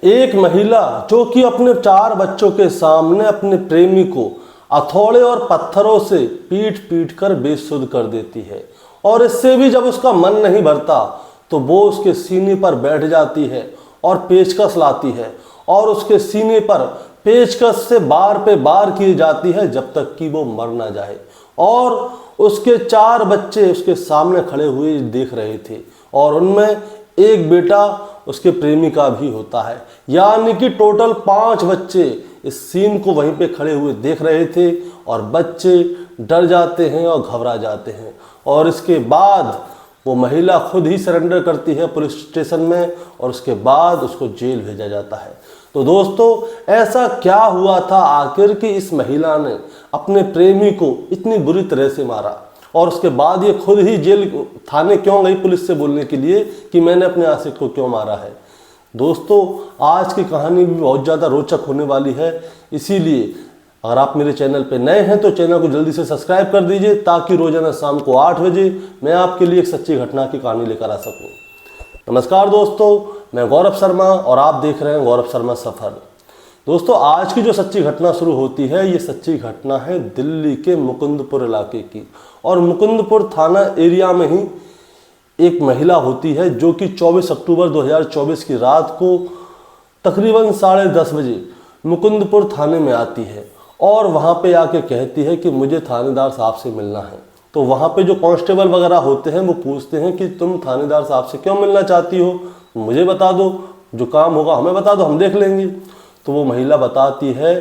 एक महिला जो कि अपने 4 बच्चों के सामने अपने प्रेमी को हथौड़े और पत्थरों से पीट पीट कर बेसुध कर देती है, और इससे भी जब उसका मन नहीं भरता तो वो उसके सीने पर बैठ जाती है और पेचकस लाती है, और उसके सीने पर पेचकस से बार पे बार की जाती है जब तक कि वो मर ना जाए। और उसके 4 बच्चे उसके सामने खड़े हुए देख रहे थे, और उनमें एक बेटा उसके प्रेमी का भी होता है, यानी कि टोटल 5 बच्चे इस सीन को वहीं पे खड़े हुए देख रहे थे, और बच्चे डर जाते हैं और घबरा जाते हैं। और इसके बाद वो महिला खुद ही सरेंडर करती है पुलिस स्टेशन में, और उसके बाद उसको जेल भेजा जाता है। तो दोस्तों, ऐसा क्या हुआ था आखिर कि इस महिला ने अपने प्रेमी को इतनी बुरी तरह से मारा, और उसके बाद ये खुद ही जेल थाने क्यों गई पुलिस से बोलने के लिए कि मैंने अपने आशिक को क्यों मारा है। दोस्तों, आज की कहानी भी बहुत ज़्यादा रोचक होने वाली है, इसीलिए अगर आप मेरे चैनल पे नए हैं तो चैनल को जल्दी से सब्सक्राइब कर दीजिए, ताकि रोजाना शाम को 8 बजे मैं आपके लिए एक सच्ची घटना की कहानी लेकर आ सकूं। नमस्कार दोस्तों, मैं गौरव शर्मा और आप देख रहे हैं गौरव शर्मा सफ़र। दोस्तों, आज की जो सच्ची घटना शुरू होती है, ये सच्ची घटना है दिल्ली के मुकुंदपुर इलाके की। और मुकुंदपुर थाना एरिया में ही एक महिला होती है जो कि 24 अक्टूबर 2024 की रात को तकरीबन 10:30 बजे मुकुंदपुर थाने में आती है, और वहाँ पे आके कहती है कि मुझे थानेदार साहब से मिलना है। तो वहाँ पे जो कांस्टेबल वगैरह होते हैं वो पूछते हैं कि तुम थानेदार साहब से क्यों मिलना चाहती हो, मुझे बता दो, जो काम होगा हमें बता दो, हम देख लेंगे। तो वो महिला बताती है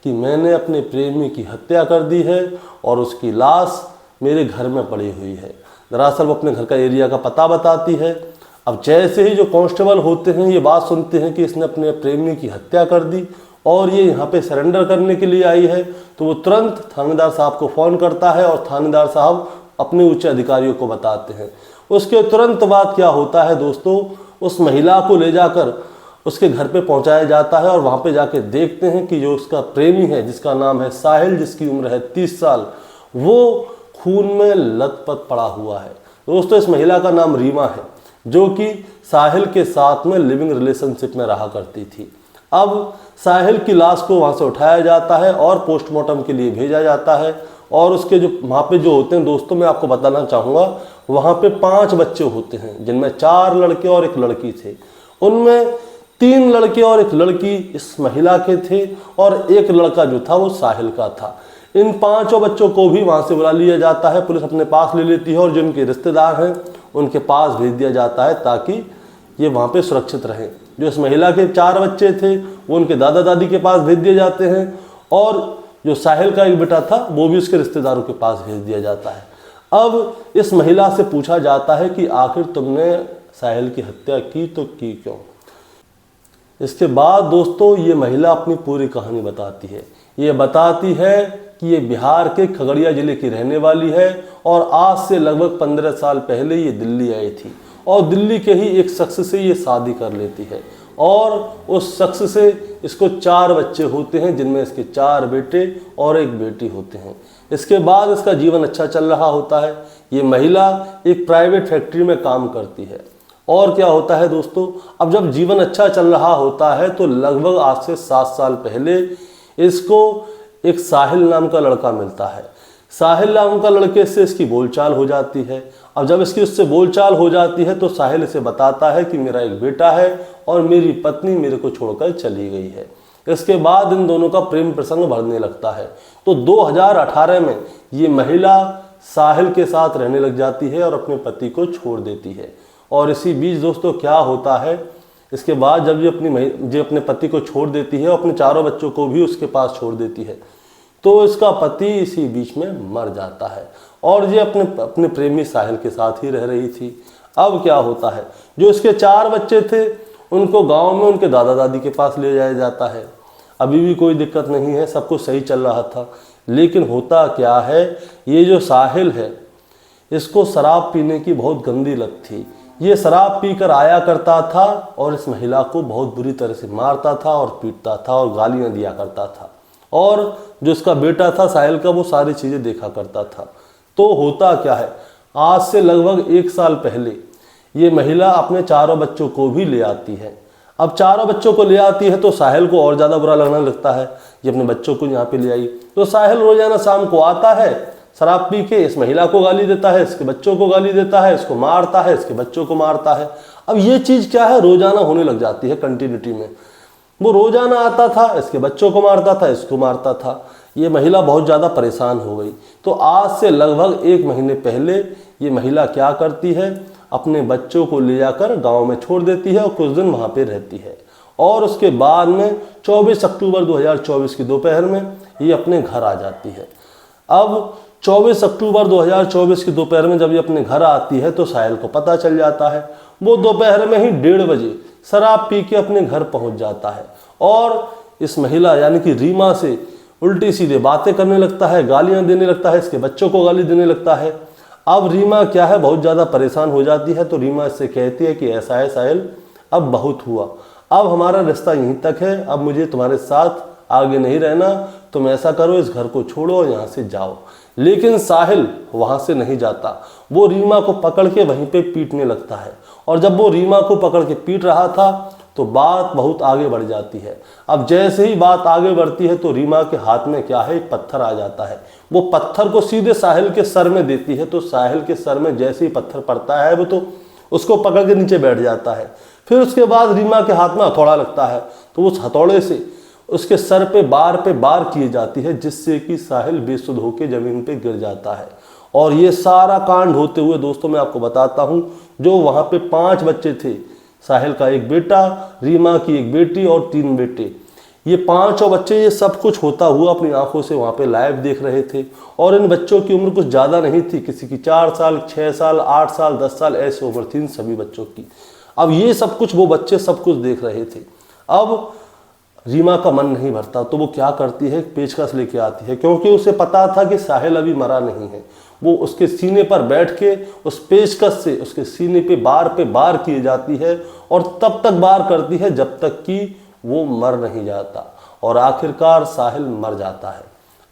कि मैंने अपने प्रेमी की हत्या कर दी है और उसकी लाश मेरे घर में पड़ी हुई है। दरअसल वो अपने घर का एरिया का पता बताती है। अब जैसे ही जो कांस्टेबल होते हैं ये बात सुनते हैं कि इसने अपने प्रेमी की हत्या कर दी और ये यहाँ पे सरेंडर करने के लिए आई है, तो वो तुरंत थानेदार साहब को फ़ोन करता है, और थानेदार साहब अपने उच्च अधिकारियों को बताते हैं। उसके तुरंत बाद क्या होता है दोस्तों, उस महिला को ले जाकर उसके घर पे पहुंचाया जाता है, और वहाँ पे जाके देखते हैं कि जो उसका प्रेमी है, जिसका नाम है साहिल, जिसकी उम्र है 30 साल, वो खून में लथपथ पड़ा हुआ है। दोस्तों, इस महिला का नाम रीमा है, जो कि साहिल के साथ में लिविंग रिलेशनशिप में रहा करती थी। अब साहिल की लाश को वहाँ से उठाया जाता है और पोस्टमार्टम के लिए भेजा जाता है, और उसके जो वहाँ पे जो होते हैं दोस्तों, मैं आपको बताना चाहूँगा, वहाँ पे 5 बच्चे होते हैं, जिनमें 4 लड़के और 1 लड़की थे। उनमें 3 लड़के और 1 लड़की इस महिला के थे, और 1 लड़का जो था वो साहिल का था। इन 5 बच्चों को भी वहाँ से बुला लिया जाता है, पुलिस अपने पास ले लेती है, और जो उनके रिश्तेदार हैं उनके पास भेज दिया जाता है, ताकि ये वहाँ पे सुरक्षित रहें। जो इस महिला के 4 बच्चे थे वो उनके दादा दादी के पास भेज दिए जाते हैं, और जो साहिल का एक बेटा था वो भी उसके रिश्तेदारों के पास भेज दिया जाता है। अब इस महिला से पूछा जाता है कि आखिर तुमने साहिल की हत्या की तो की क्यों। इसके बाद दोस्तों, ये महिला अपनी पूरी कहानी बताती है। ये बताती है कि ये बिहार के खगड़िया जिले की रहने वाली है, और आज से लगभग 15 साल पहले ये दिल्ली आई थी, और दिल्ली के ही एक शख्स से ये शादी कर लेती है, और उस शख्स से इसको 4 बच्चे होते हैं, जिनमें इसके 4 बेटे और 1 बेटी होते हैं। इसके बाद इसका जीवन अच्छा चल रहा होता है। ये महिला एक प्राइवेट फैक्ट्री में काम करती है। और क्या होता है दोस्तों, अब जब जीवन अच्छा चल रहा होता है तो लगभग आज से 7 साल पहले इसको एक साहिल नाम का लड़का मिलता है। साहिल नाम का लड़के से इसकी बोलचाल हो जाती है। अब जब इसकी उससे बोलचाल हो जाती है तो साहिल इसे बताता है कि मेरा एक बेटा है और मेरी पत्नी मेरे को छोड़कर चली गई है। इसके बाद इन दोनों का प्रेम प्रसंग बढ़ने लगता है। तो 2018 में ये महिला साहिल के साथ रहने लग जाती है और अपने पति को छोड़ देती है। और इसी बीच दोस्तों क्या होता है, इसके बाद जब ये अपने पति को छोड़ देती है और अपने 4 बच्चों को भी उसके पास छोड़ देती है, तो इसका पति इसी बीच में मर जाता है, और ये अपने प्रेमी साहिल के साथ ही रह रही थी। अब क्या होता है, जो इसके 4 बच्चे थे उनको गांव में उनके दादा दादी के पास ले जाया जाता है। अभी भी कोई दिक्कत नहीं है, सब कुछ सही चल रहा था। लेकिन होता क्या है, ये जो साहिल है इसको शराब पीने की बहुत गंदी लत थी। ये शराब पीकर आया करता था और इस महिला को बहुत बुरी तरह से मारता था और पीटता था और गालियां दिया करता था। और जो इसका बेटा था साहिल का, वो सारी चीज़ें देखा करता था। तो होता क्या है, आज से लगभग 1 साल पहले ये महिला अपने 4 बच्चों को भी ले आती है। अब चारों बच्चों को ले आती है तो साहिल को और ज़्यादा बुरा लगने लगता है, ये अपने बच्चों को यहाँ पे ले आई। तो साहिल रोजाना शाम को आता है, शराब पी के इस महिला को गाली देता है, इसके बच्चों को गाली देता है, इसको मारता है, इसके बच्चों को मारता है। अब ये चीज़ क्या है, रोजाना होने लग जाती है कंटिन्यूटी में। वो रोजाना आता था, इसके बच्चों को मारता था, इसको मारता था। ये महिला बहुत ज़्यादा परेशान हो गई। तो आज से लगभग 1 महीने पहले ये महिला क्या करती है, अपने बच्चों को ले जाकर गांव में छोड़ देती है और कुछ दिन वहां पे रहती है। और उसके बाद में 24 अक्टूबर 2024 की दोपहर में ये अपने घर आ जाती है। अब 24 अक्टूबर 2024 की दोपहर में जब ये अपने घर आती है तो साहिल को पता चल जाता है। वो दोपहर में ही 1:30 बजे शराब पी के अपने घर पहुंच जाता है और इस महिला यानी कि रीमा से उल्टी सीधे बातें करने लगता है, गालियां देने लगता है, इसके बच्चों को गाली देने लगता है। अब रीमा क्या है, बहुत ज़्यादा परेशान हो जाती है। तो रीमा इससे कहती है कि ऐसा है साहिल, अब बहुत हुआ, अब हमारा रिश्ता यहीं तक है, अब मुझे तुम्हारे साथ आगे नहीं रहना, तुम ऐसा करो इस घर को छोड़ो और यहाँ से जाओ। लेकिन साहिल वहाँ से नहीं जाता, वो रीमा को पकड़ के वहीं पे पीटने लगता है। और जब वो रीमा को पकड़ के पीट रहा था तो बात बहुत आगे बढ़ जाती है। अब जैसे ही बात आगे बढ़ती है तो रीमा के हाथ में क्या है, एक पत्थर आ जाता है। वो पत्थर को सीधे साहिल के सर में देती है। तो साहिल के सर में जैसे ही पत्थर पड़ता है वो तो उसको पकड़ के नीचे बैठ जाता है। फिर उसके बाद रीमा के हाथ में हथौड़ा लगता है, तो उस हथौड़े से उसके सर पे बार किए जाती है, जिससे कि साहिल बेसुध होकर जमीन पे गिर जाता है। और ये सारा कांड होते हुए दोस्तों मैं आपको बताता हूँ, जो वहाँ पे 5 बच्चे थे, साहिल का एक बेटा, रीमा की एक बेटी और 3 बेटे, ये 5 बच्चे ये सब कुछ होता हुआ अपनी आंखों से वहाँ पे लाइव देख रहे थे। और इन बच्चों की उम्र कुछ ज़्यादा नहीं थी, किसी की 4 साल, 6 साल, 8 साल, 10 साल ऐसे उम्र थी इन सभी बच्चों की। अब ये सब कुछ वो बच्चे सब कुछ देख रहे थे। अब रीमा का मन नहीं भरता तो वो क्या करती है, पेचकस लेके आती है, क्योंकि उसे पता था कि साहिल अभी मरा नहीं है। वो उसके सीने पर बैठ के उस पेचकस से उसके सीने पे बार किए जाती है और तब तक बार करती है जब तक कि वो मर नहीं जाता। और आखिरकार साहिल मर जाता है।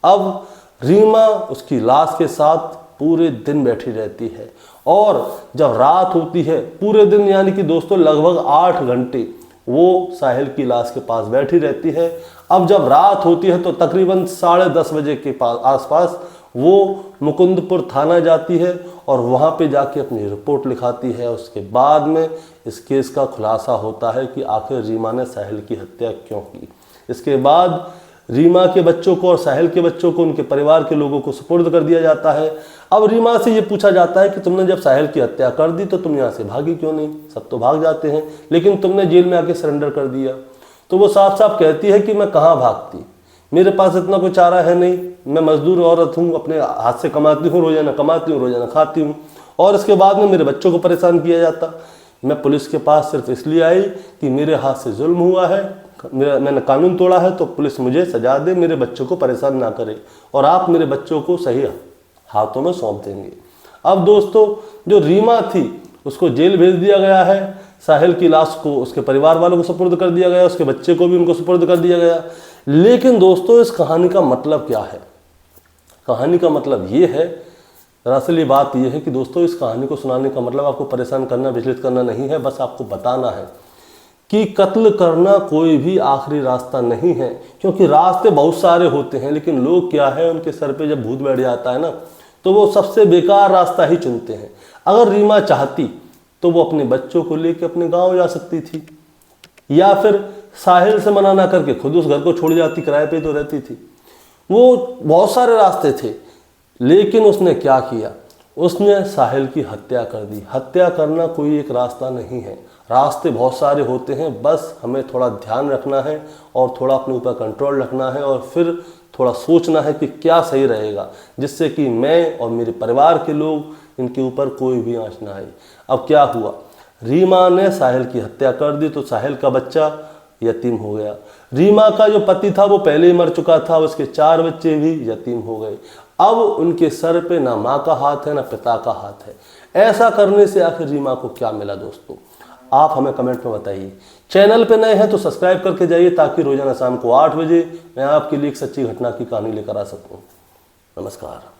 अब रीमा उसकी लाश के साथ पूरे दिन बैठी रहती है और जब रात होती है पूरे दिन यानी कि दोस्तों लगभग 8 घंटे वो साहिल की लाश के पास बैठी रहती है। अब जब रात होती है तो तकरीबन 10:30 बजे के आसपास वो मुकुंदपुर थाना जाती है और वहाँ पे जाके अपनी रिपोर्ट लिखाती है। उसके बाद में इस केस का खुलासा होता है कि आखिर रीमा ने साहिल की हत्या क्यों की। इसके बाद रीमा के बच्चों को और साहिल के बच्चों को उनके परिवार के लोगों को सुपुर्द कर दिया जाता है। अब रीमा से ये पूछा जाता है कि तुमने जब साहिल की हत्या कर दी तो तुम यहाँ से भागी क्यों नहीं, सब तो भाग जाते हैं, लेकिन तुमने जेल में आके सरेंडर कर दिया। तो वो साफ साफ कहती है कि मैं कहाँ भागती, मेरे पास इतना कोई चारा है नहीं, मैं मजदूर औरत हूँ, अपने हाथ से कमाती हूँ, रोजाना कमाती हूँ, रोजाना खाती हूँ, और इसके बाद में मेरे बच्चों को परेशान किया जाता। मैं पुलिस के पास सिर्फ इसलिए आई कि मेरे हाथ से जुल्म हुआ है, मैंने कानून तोड़ा है, तो पुलिस मुझे सजा दे, मेरे बच्चों को परेशान ना करे और आप मेरे बच्चों को सही हाथों में सौंप देंगे। अब दोस्तों जो रीमा थी उसको जेल भेज दिया गया है, साहिल की लाश को उसके परिवार वालों को सुपुर्द कर दिया गया, उसके बच्चे को भी उनको सुपुर्द कर दिया गया। लेकिन दोस्तों इस कहानी का मतलब क्या है, कहानी का मतलब ये है, दरअसल ये बात ये है कि दोस्तों इस कहानी को सुनाने का मतलब आपको परेशान करना, विचलित करना नहीं है, बस आपको बताना है कि कत्ल करना कोई भी आखिरी रास्ता नहीं है। क्योंकि रास्ते बहुत सारे होते हैं, लेकिन लोग क्या है, उनके सर पे जब भूत बैठ जाता है ना तो वो सबसे बेकार रास्ता ही चुनते हैं। अगर रीमा चाहती तो वो अपने बच्चों को लेकर अपने गांव जा सकती थी, या फिर साहिल से मना ना करके खुद उस घर को छोड़ जाती, किराए पे तो रहती थी। वो बहुत सारे रास्ते थे, लेकिन उसने क्या किया, उसने साहिल की हत्या कर दी। हत्या करना कोई एक रास्ता नहीं है, रास्ते बहुत सारे होते हैं, बस हमें थोड़ा ध्यान रखना है और थोड़ा अपने ऊपर कंट्रोल रखना है और फिर थोड़ा सोचना है कि क्या सही रहेगा, जिससे कि मैं और मेरे परिवार के लोग इनके ऊपर कोई भी आंच ना आए। अब क्या हुआ, रीमा ने साहिल की हत्या कर दी तो साहिल का बच्चा यतीम हो गया। रीमा का जो पति था वो पहले ही मर चुका था, उसके 4 बच्चे भी यतीम हो गए। अब उनके सर पे ना माँ का हाथ है ना पिता का हाथ है। ऐसा करने से आखिर रीमा को क्या मिला दोस्तों, आप हमें कमेंट में बताइए। चैनल पे नए हैं तो सब्सक्राइब करके जाइए, ताकि रोजाना शाम को 8 बजे मैं आपके लिए एक सच्ची घटना की कहानी लेकर आ सकूं। नमस्कार।